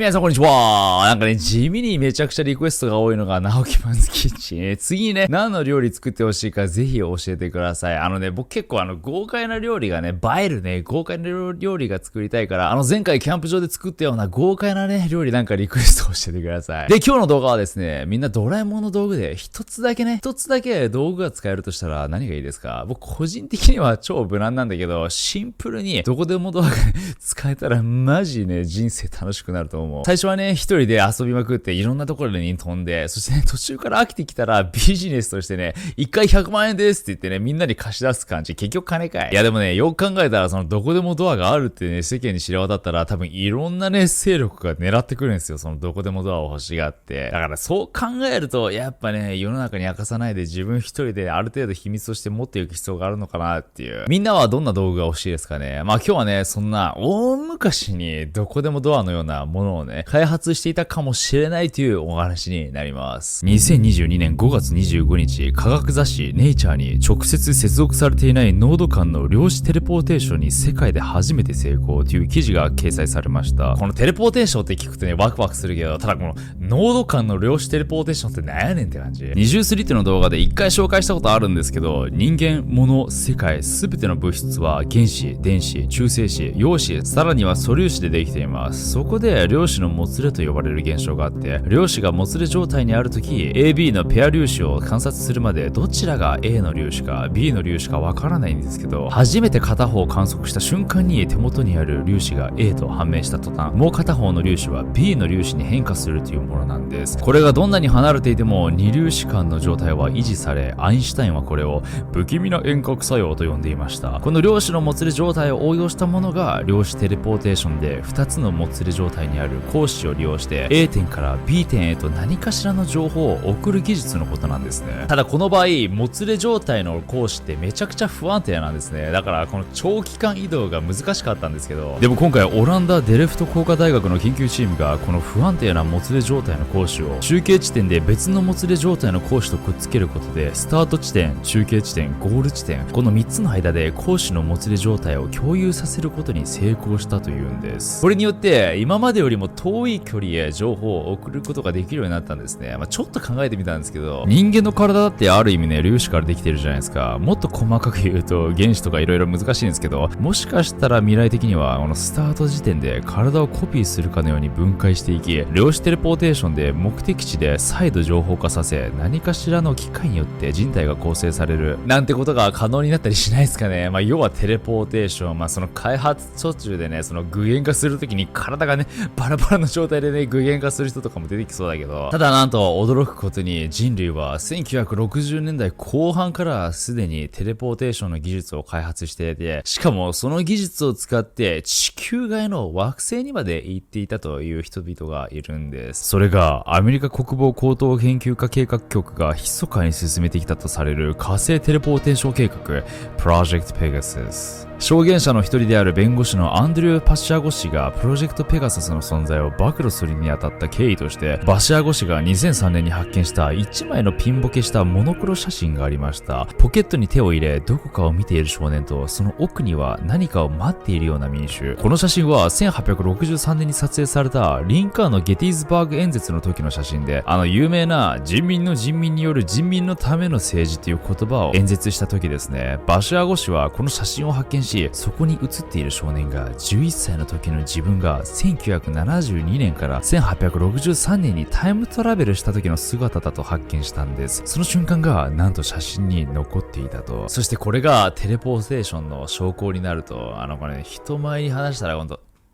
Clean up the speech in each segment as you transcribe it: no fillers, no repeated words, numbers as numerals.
皆さんこんにちは。なんかね、地味にめちゃくちゃリクエストが多いのが、直樹パンズキッチン。次にね、何の料理作ってほしいかぜひ教えてください。僕結構豪快な料理がね、映えるね、豪快な料理が作りたいから、前回キャンプ場で作ったような豪快なね、料理なんかリクエストを教えてください。で、今日の動画はですね、みんなドラえもんの道具で一つだけ道具が使えるとしたら何がいいですか？僕個人的には超無難なんだけど、シンプルにどこでもドアが、ね、使えたらマジね、人生楽しくなると思う。最初はね、一人で遊びまくっていろんなところに飛んで、そしてね、途中から飽きてきたらビジネスとしてね、1回100万円ですって言ってね、みんなに貸し出す感じ。結局金かい。いやでもね、よく考えたらどこでもドアがあるってね、世間に知れ渡ったら多分いろんなね、勢力が狙ってくるんですよ。どこでもドアを欲しがって。だからそう考えると、やっぱね、世の中に明かさないで自分一人である程度秘密として持っていく必要があるのかなっていう。みんなはどんな道具が欲しいですかね。まあ今日はね、そんな大昔にどこでもドアのようなものをね、開発していたかもしれないというお話になります。2022年5月25日、科学雑誌ネイチャーに直接接続されていない濃度間の量子テレポーテーションに世界で初めて成功という記事が掲載されました。このテレポーテーションって聞くとね、ワクワクするけど、ただこの濃度間の量子テレポーテーションって何やねんって感じ。23の動画で一回紹介したことあるんですけど、人間、物、世界、すべての物質は原子、電子、中性子、陽子、さらには素粒子でできています。そこで量子のもつれと呼ばれる現象があって、量子がもつれ状態にあるとき、AB のペア粒子を観察するまでどちらが A の粒子か B の粒子かわからないんですけど、初めて片方を観測した瞬間に手元にある粒子が A と判明した途端、もう片方の粒子は B の粒子に変化するというものなんです。これがどんなに離れていても二粒子間の状態は維持され、アインシュタインはこれを不気味な遠隔作用と呼んでいました。この量子のもつれ状態を応用したものが量子テレポーテーションで、2つのもつれ状態にある光子を利用して A 点から B 点へと何かしらの情報を送る技術のことなんですね。ただこの場合、もつれ状態の光子ってめちゃくちゃ不安定なんですね。だからこの長期間移動が難しかったんですけど、でも今回オランダデレフト工科大学の研究チームがこの不安定なもつれ状態の光子を中継地点で別のもつれ状態の光子とくっつけることで、スタート地点、中継地点、ゴール地点、この3つの間で光子のもつれ状態を共有させることに成功したというんです。これによって今までよりも遠い距離へ情報を送ることができるようになったんですね。ちょっと考えてみたんですけど、人間の体だってある意味ね、粒子からできてるじゃないですか。もっと細かく言うと原子とかいろいろ難しいんですけど、もしかしたら未来的にはこのスタート時点で体をコピーするかのように分解していき、量子テレポーテーションで目的地で再度情報化させ、何かしらの機械によって人体が構成されるなんてことが可能になったりしないですかね。要はテレポーテーション、その開発途中でね、その具現化するときに体がね、バラバラの状態でね、具現化する人とかも出てきそうだけど、ただなんと驚くことに人類は1960年代後半からすでにテレポーテーションの技術を開発していて、しかもその技術を使って地球外の惑星にまで行っていたという人々がいるんです。それがアメリカ国防高等研究科計画局が密かに進めてきたとされる火星テレポーテーション計画、プロジェクトペガサス。証言者の一人である弁護士のアンドリュー・パシアゴ氏がプロジェクトペガサスの存在を暴露するにあたった経緯として、パシアゴ氏が2003年に発見した1枚のピンボケしたモノクロ写真がありました。ポケットに手を入れ、どこかを見ている少年と、その奥には何かを待っているような民衆。この写真は1863年に撮影されたリンカーンのゲティーズバーグ演説の時の写真で、有名な人民の人民による人民のための政治という言葉を演説した時ですね。パシアゴ氏はこの写真を発見し、そこに写っている少年が11歳の時の自分が1972年から1863年にタイムトラベルした時の姿だと発見したんです。その瞬間がなんと写真に残っていたと。そしてこれがテレポーテーションの証拠になると、これね、人前に話したら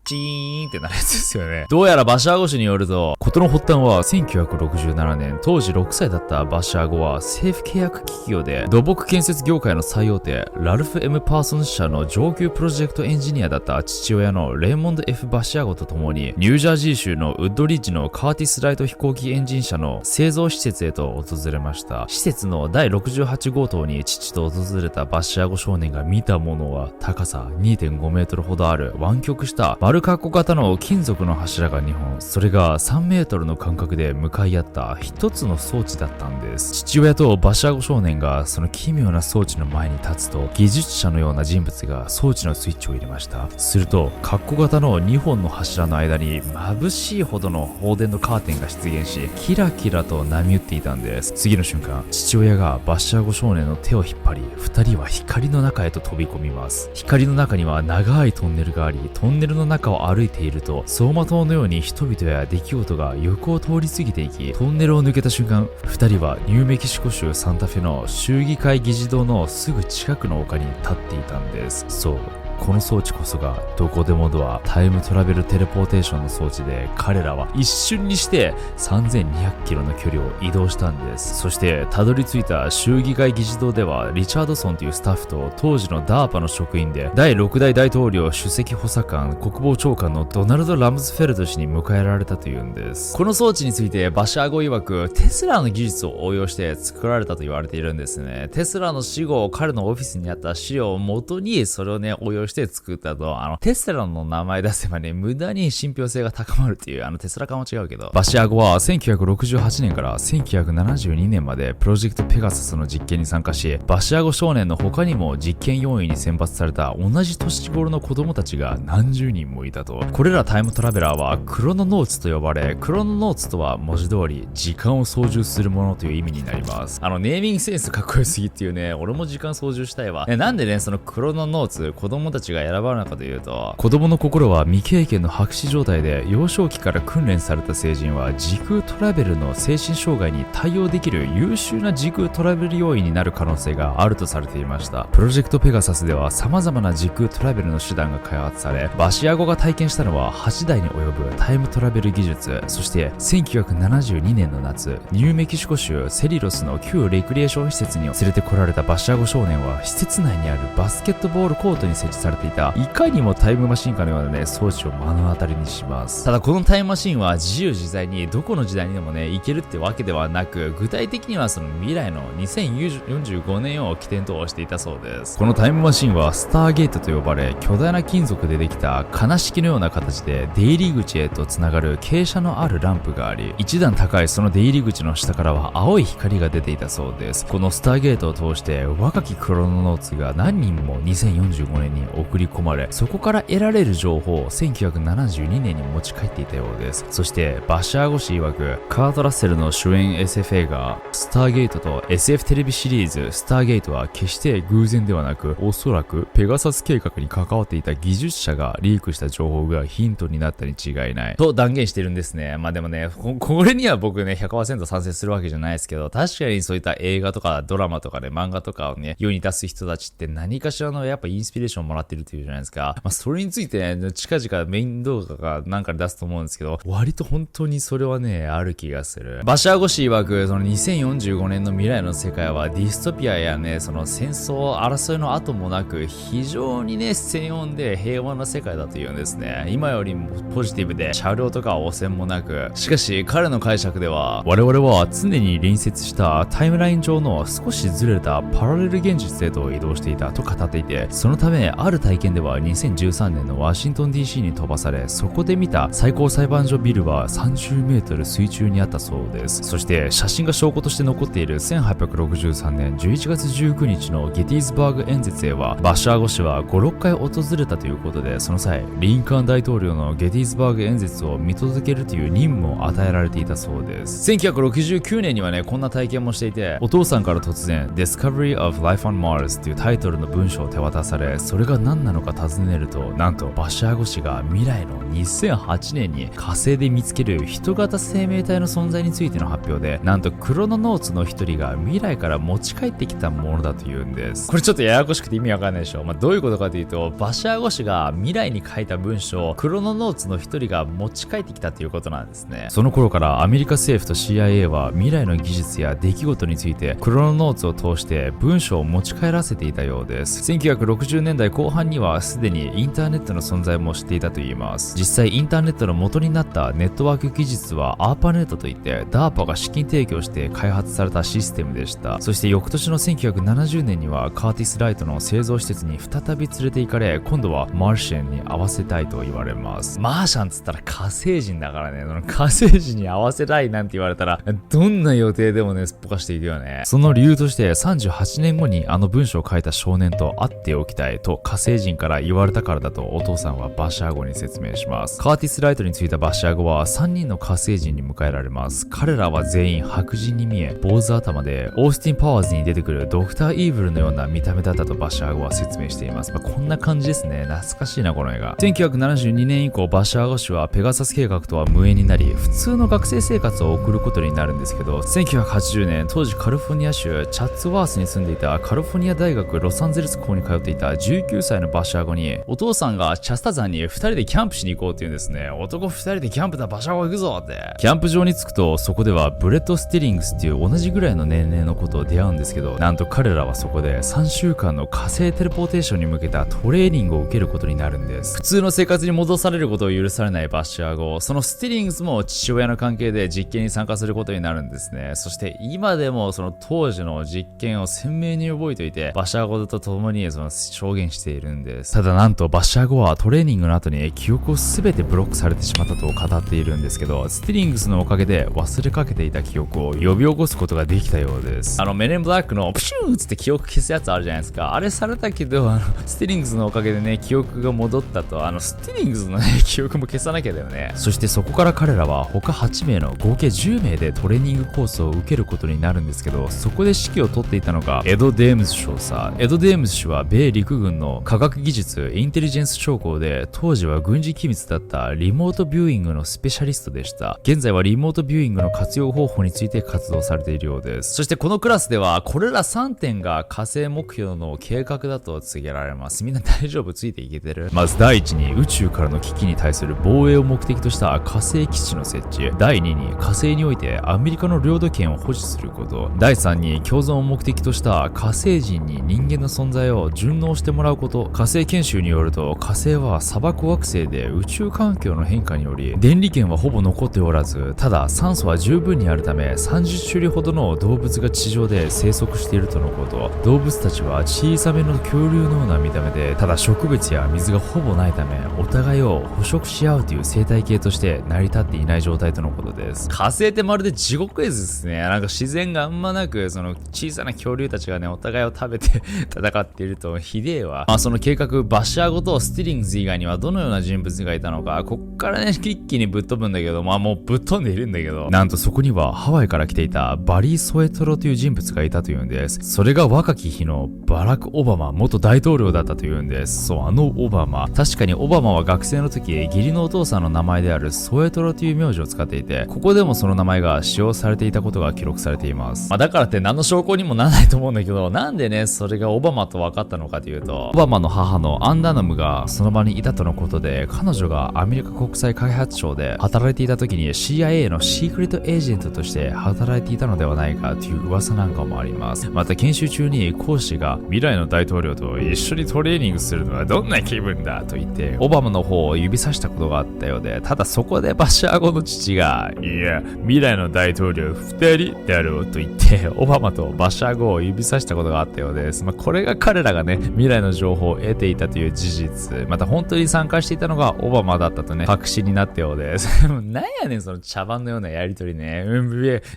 チーンってなるやつですよね。どうやらバシアゴ氏によると、事の発端は1967年、当時6歳だったバシアゴは政府契約企業で土木建設業界の最大手、ラルフ・ M ・パーソンズ社の上級プロジェクトエンジニアだった父親のレイモンド・ F ・バシアゴと共に、ニュージャージー州のウッドリッジのカーティス・ライト飛行機エンジン社の製造施設へと訪れました。施設の第68号棟に父と訪れたバシアゴ少年が見たものは、高さ 2.5 メートルほどある湾曲した丸丸カッコ型の金属の柱が2本、それが3メートルの間隔で向かい合った一つの装置だったんです。父親とバシアゴ少年がその奇妙な装置の前に立つと、技術者のような人物が装置のスイッチを入れました。するとカッコ型の2本の柱の間に眩しいほどの放電のカーテンが出現し、キラキラと波打っていたんです。次の瞬間、父親がバシアゴ少年の手を引っ張り、2人は光の中へと飛び込みます。光の中には長いトンネルがあり、トンネルの中を歩いていると走馬灯のように人々や出来事が横を通り過ぎていき、トンネルを抜けた瞬間、2人はニューメキシコ州サンタフェの州議会議事堂のすぐ近くの丘に立っていたんです。そう、この装置こそがどこでもドア、タイムトラベルテレポーテーションの装置で、彼らは一瞬にして3200キロの距離を移動したんです。そしてたどり着いた州議会議事堂では、リチャードソンというスタッフと当時の DARPA の職員で第6代大統領首席補佐官国防長官のドナルド・ラムズフェルド氏に迎えられたというんです。この装置についてバシアゴ曰く、テスラの技術を応用して作られたと言われているんですね。テスラの死後、彼のオフィスにあった資料を元にそれをね応用して作ったと。テスラの名前出せばね、無駄に信憑性が高まるっていう、テスラ感は違うけど、バシアゴは1968年から1972年までプロジェクトペガサスの実験に参加し、バシアゴ少年の他にも実験要員に選抜された同じ年頃の子供たちが何十人もいたと。これらタイムトラベラーはクロノノーツと呼ばれ、クロノノーツとは文字通り時間を操縦するものという意味になります。ネーミングセンスかっこよすぎっていうね、俺も時間操縦したいわ。なんでね、そのクロノノーツ、子供たちが選ばれるのかというと、子供の心は未経験の白紙状態で、幼少期から訓練された成人は時空トラベルの精神障害に対応できる優秀な時空トラベル要員になる可能性があるとされていました。プロジェクトペガサスでは様々な時空トラベルの手段が開発され、バシアゴが体験したのは8台に及ぶタイムトラベル技術。そして1972年の夏、ニューメキシコ州セリロスの旧レクリエーション施設に連れてこられたバシアゴ少年は、施設内にあるバスケットボールコートに設置されていたいかにもタイムマシンかのようなね装置を目の当たりにします。ただこのタイムマシンは自由自在にどこの時代にでもね行けるってわけではなく、具体的にはその未来の2045年を起点としていたそうです。このタイムマシンはスターゲートと呼ばれ、巨大な金属でできた金式のような形で出入り口へとつながる傾斜のあるランプがあり、一段高いその出入り口の下からは青い光が出ていたそうです。このスターゲートを通して若きクロノノーツが何人も2045年に送り込まれ、そこから得られる情報を1972年に持ち帰っていたようです。そしてバシアゴ氏曰く、カート・ラッセルの主演 SF 映画スターゲートと SF テレビシリーズスターゲートは決して偶然ではなく、おそらくペガサス計画に関わっていた技術者がリークした情報がヒントになったに違いないと断言してるんですね。まあでもね、これには僕ね 100% 賛成するわけじゃないですけど、確かにそういった映画とかドラマとかね漫画とかをね世に出す人たちって何かしらのやっぱインスピレーションをもらってるっていうじゃないですか。まあそれについてね近々メイン動画がなんかで出すと思うんですけど、割と本当にそれはねある気がする。バシアゴ氏曰く、その2045年の未来の世界はディストピアやねその戦争争いの後もなく、非常にね静穏で平和な世界だというんですね。今よりもポジティブで車両とか汚染もなく、しかし彼の解釈では、我々は常に隣接したタイムライン上の少しずれたパラレル現実へと移動していたと語っていて、そのためある体験では2013年のワシントン DC に飛ばされ、そこで見た最高裁判所ビルは30メートル水中にあったそうです。そして写真が証拠として残っている1863年11月19日のゲティーズバーグ演説へは、バシアゴ氏は5、6回訪れたということで、その際リンカーン大統領のゲティーズバーグ演説を見届けるという任務を与えられていたそうです。1969年にはねこんな体験もしていて、お父さんから突然 Discovery of Life on Mars というタイトルの文章を手渡され、それが何なのか尋ねると、なんとバシアゴ氏が未来の2008年に火星で見つける人型生命体の存在についての発表で、なんとクロノノーツの一人が未来から持ち帰ってきたものだというんです。これちょっとややこしくて意味わかんないでしょ。どういうことかというと、バシアゴ氏が未来に書いた文章をクロノノーツの一人が持ち帰ってきたということなんですね。その頃からアメリカ政府と CIA は未来の技術や出来事についてクロノノーツを通して文章を持ち帰らせていたようです。1960年代後後半にはすでにインターネットの存在も知っていたといいます。実際インターネットの元になったネットワーク技術は ARPANET といって DARPA が資金提供して開発されたシステムでした。そして翌年の1970年にはカーティス・ライトの製造施設に再び連れて行かれ、今度はマーシャンに合わせたいと言われます。マーシャンっつったら火星人だからね、その火星人に合わせたいなんて言われたらどんな予定でもねすっぽかしていくよね。その理由として38年後にあの文章を書いた少年と会っておきたいと火星人から言われたからだとお父さんはバシャー語に説明します。カーティス・ライトについたバシャー語は3人の火星人に迎えられます。彼らは全員白人に見え、坊主頭でオースティン・パワーズに出てくるドクター・イーブルのような見た目だったとバシャー語は説明しています。こんな感じですね。懐かしいなこの映画。1972年以降バシャー語氏はペガサス計画とは無縁になり、普通の学生生活を送ることになるんですけど、1980年当時カリフォルニア州チャッツワースに住んでいたカリフォルニア大学ロサンゼルス校に通っていた19歳のバシャー語に、お父さんがチャスタ山に2人でキャンプしに行こうって言うんですね。男2人でキャンプだ、バシャー語行くぞって。キャンプ場に着くと、そこではブレッド・スティリングスっていう同じぐらいの年齢のことを出会うんですけど、なんと彼らはそこで3週間の火星テレポーテーションに向けたトレーニングを受けることになるんです。普通の生活に戻されることを許されないバシャー語、そのスティリングスも父親の関係で実験に参加することになるんですね。そして今でもその当時の実験を鮮明に覚えておいて、バシャー語と共にその証言しているんです。ただなんとバシャー語はトレーニングの後に記憶を全てブロックされてしまったと語っているんですけど、スティリングスのおかげで忘れかけていた記憶を呼び起こすことができたようです。メネンブラックのプシューッつって記憶消すやつあるじゃないですか。あれされたけど、スティリングスのおかげでね、記憶が戻ったと、スティリングスのね、記憶も消さなきゃだよね。そしてそこから彼らは他8名の合計10名でトレーニングコースを受けることになるんですけど、そこで指揮を取っていたのがエド・デームズ少佐。エド・デームズ氏は米陸軍の科学技術インテリジェンス将校で、当時は軍事機密だったリモートビューイングのスペシャリストでした。現在はリモートビューイングの活用方法について活動されているようです。そしてこのクラスではこれら3点が火星目標の計画だと告げられます。みんな大丈夫？ついていけてる？まず第一に宇宙からの危機に対する防衛を目的とした火星基地の設置。第2に火星においてアメリカの領土権を保持すること。第3に共存を目的とした火星人に人間の存在を順応してもらうこと。火星研修によると火星は砂漠惑星で宇宙環境の変化により電離圏はほぼ残っておらず、ただ酸素は十分にあるため30種類ほどの動物が地上で生息しているとのこと。動物たちは小さめの恐竜のような見た目で、ただ植物や水がほぼないためお互いを捕食し合うという生態系として成り立っていない状態とのことです。火星ってまるで地獄絵図ですね。なんか自然があんまなく、その小さな恐竜たちがねお互いを食べて戦っているとひでえわ。その計画、バシャー語とスティリングス以外にはどのような人物がいたのか、こっからね一気にぶっ飛ぶんだけど、もうぶっ飛んでいるんだけど、なんとそこにはハワイから来ていたバリー・ソエトロという人物がいたというんです。それが若き日のバラク・オバマ元大統領だったというんです。そう、オバマ。確かにオバマは学生の時、義理のお父さんの名前であるソエトロという名字を使っていて、ここでもその名前が使用されていたことが記録されています。だからって何の証拠にもならないと思うんだけど、なんでねそれがオバマと分かったのかというと、オバマの母のアンダナムがその場にいたとのことで、彼女がアメリカ国際開発庁で働いていた時に CIA のシークレットエージェントとして働いていたのではないかという噂なんかもあります。また研修中に講師が未来の大統領と一緒にトレーニングするのはどんな気分だと言ってオバマの方を指さしたことがあったようで、ただそこでバシャー語の父がいや未来の大統領2人だろうと言ってオバマとバシャー語を指さしたことがあったようです。これが彼らがね未来の情報を得ていたという事実、また本当に参加していたのがオバマだったとね確信になったようです。なんやねんその茶番のようなやりとりね。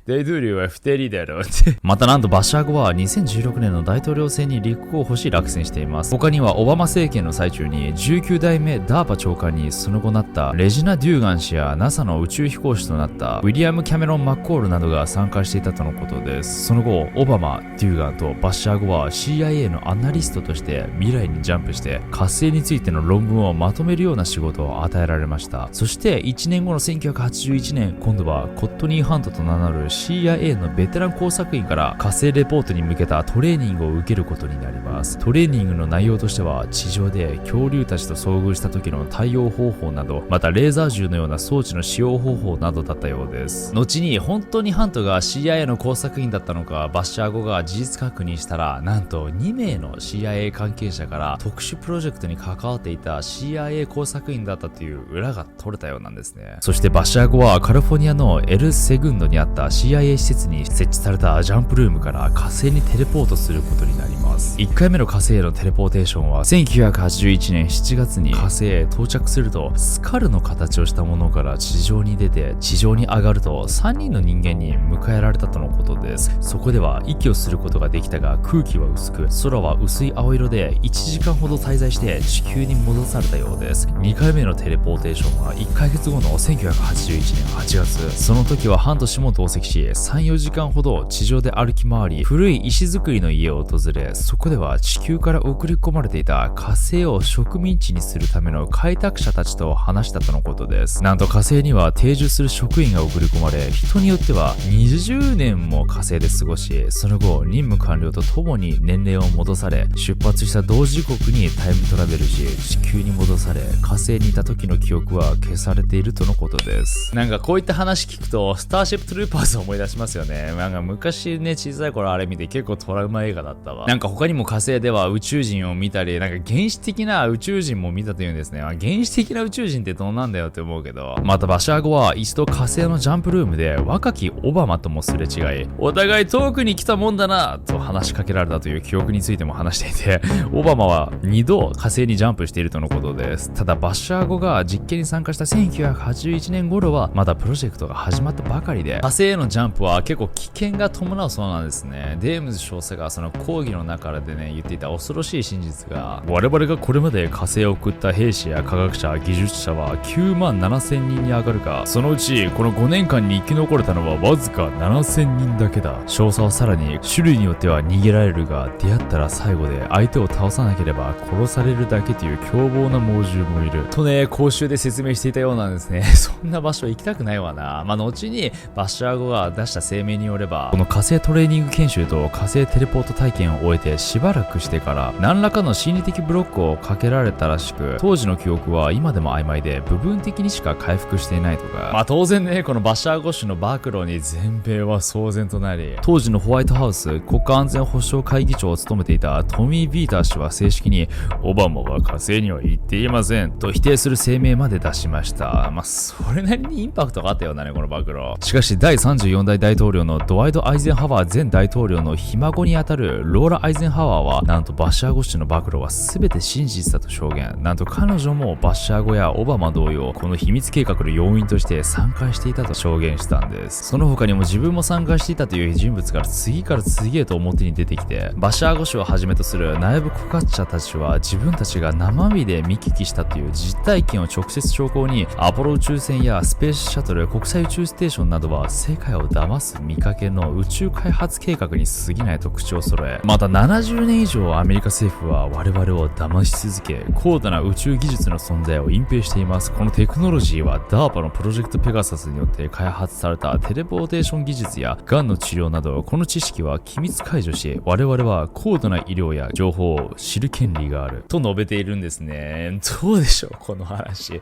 大統領は2人だろうってまたなんとバシャー語は2016年の大統領選に立候補し落選しています。他にはオバマ政権の最中に19代目ダーパ長官にその後なったレジナ・デューガン氏や NASA の宇宙飛行士となったウィリアム・キャメロン・マッコールなどが参加していたとのことです。その後オバマ、デューガンとバシャー語は CIA のアナリストとして未来にジャンプして火星についての論文をまとめるような仕事を与えられました。そして1年後の1981年、今度はコットニー・ハントと名乗る CIA のベテラン工作員から火星レポートに向けたトレーニングを受けることになります。トレーニングの内容としては地上で恐竜たちと遭遇した時の対応方法など、またレーザー銃のような装置の使用方法などだったようです。後に本当にハントが CIA の工作員だったのかバッシャー語が事実確認したら、なんと2名の CIA 関係者かから特殊プロジェクトに関わっていた CIA 工作員だったという裏が取れたようなんですね。そしてバシャーゴはカリフォルニアのエル・セグンドにあった CIA 施設に設置されたジャンプルームから火星にテレポートすることになります。1回目の火星へのテレポーテーションは1981年7月に火星へ到着すると、スカルの形をしたものから地上に出て、地上に上がると3人の人間に迎えられたとのことです。そこでは息をすることができたが空気は薄く、空は薄い青色で1時間ほど滞在して地球に戻されたようです。2回目のテレポーテーションは1ヶ月後の1981年8月。その時は半年も同席し、3、4時間ほど地上で歩き回り、古い石造りの家を訪れ、そこでは地球から送り込まれていた火星を植民地にするための開拓者たちと話したとのことです。なんと火星には定住する職員が送り込まれ、人によっては20年も火星で過ごし、その後任務完了とともに年齢を戻され、出発した同時刻にタイムトラベルし、地球に戻され、火星にいた時の記憶は消されているとのことです。なんかこういった話聞くとスターシップトゥルーパーズを思い出しますよね。なんか昔ね、小さい頃あれ見て結構トラウマ映画だったわ。なんか他にも火星では宇宙人を見たり、なんか原始的な宇宙人も見たというんですね。原始的な宇宙人ってどうなんだよって思うけど、またバシャーゴは一度火星のジャンプルームで若きオバマともすれ違い、お互い遠くに来たもんだなと話しかけられたという記憶についても話していて、オバマは2度火星にジャンプしているとのことです。ただバシャーゴが実験に参加した1981年頃はまだプロジェクトが始まったばかりで、火星へのジャンプは結構危険が伴うそうなんですね。デームズ少佐がその講義の中でね言っていた恐ろしい真実が、我々がこれまで火星を送った兵士や科学者、技術者は9万7000人に上がるが、そのうちこの5年間に生き残れたのはわずか7000人だけだ。少佐はさらに、種類によっては逃げられるが、出会ったら最後で相手を倒さなければ殺されるだけという凶暴な猛獣もいるとね、講習で説明していたようなんですね。そんな場所行きたくないわな。後にバシャーゴが出した声明によれば、この火星トレーニング研修と火星テレポート体験を終えてしばらくしてから何らかの心理的ブロックをかけられたらしく、当時の記憶は今でも曖昧で部分的にしか回復していないとか。当然ね、このバシャーゴ氏の暴露に全米は騒然となり、当時のホワイトハウス国家安全保障会議長を務めていたトミー・ビーター氏は正式にオバマは火星には行っていませんと否定する声明まで出しました。それなりにインパクトがあったようなね、この暴露。しかし第34代大統領のドワイド・アイゼンハワー前大統領のひ孫にあたるローラ・アイゼンハワーは、なんとバシャーゴ氏の暴露は全て真実だと証言。なんと彼女もバシャーゴやオバマ同様、この秘密計画の要員として参加していたと証言したんです。その他にも自分も参加していたという人物が次から次へと表に出てきて、バシャーゴ氏をはじめとする内部告発者たちは自分たちが生身で見聞きしたという実体験を直接証拠に、アポロ宇宙船やスペースシャトル、国際宇宙ステーションなどは世界を騙す見かけの宇宙開発計画に過ぎないと口を揃え、また70年以上アメリカ政府は我々を騙し続け、高度な宇宙技術の存在を隠蔽しています。このテクノロジーは DARPA のプロジェクトペガサスによって開発されたテレポーテーション技術やがんの治療など、この知識は機密解除し、我々は高度な医療や情報を知る権利があると述べているんですね。どうでしょうこの話。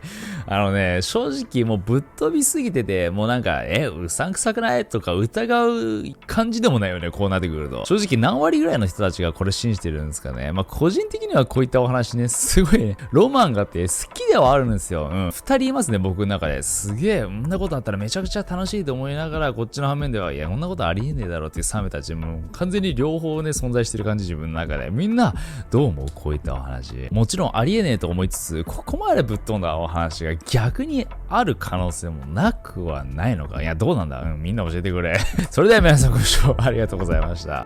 正直もうぶっ飛びすぎてて、もうなんかうさんくさくないとか疑う感じでもないよね、こうなってくると。正直何割ぐらいの人たちがこれ信じてるんですかね。個人的にはこういったお話ね、すごいね、ロマンがあって好きではあるんですよ。二人いますね、僕の中で。すげえ、こんなことあったらめちゃくちゃ楽しいと思いながら、こっちの反面では、いや、こんなことありえねえだろっていうサメたち、もう完全に両方ね、存在してる感じ、自分の中で。みんな、どう思うこういったお話。もちろんありえねえと思いつつ、ここまでぶっ飛んだお話が逆にある可能性もなくはないのか。いや、どうなんだみんな教えてくれ。それでは皆さんご視聴ありがとうございました。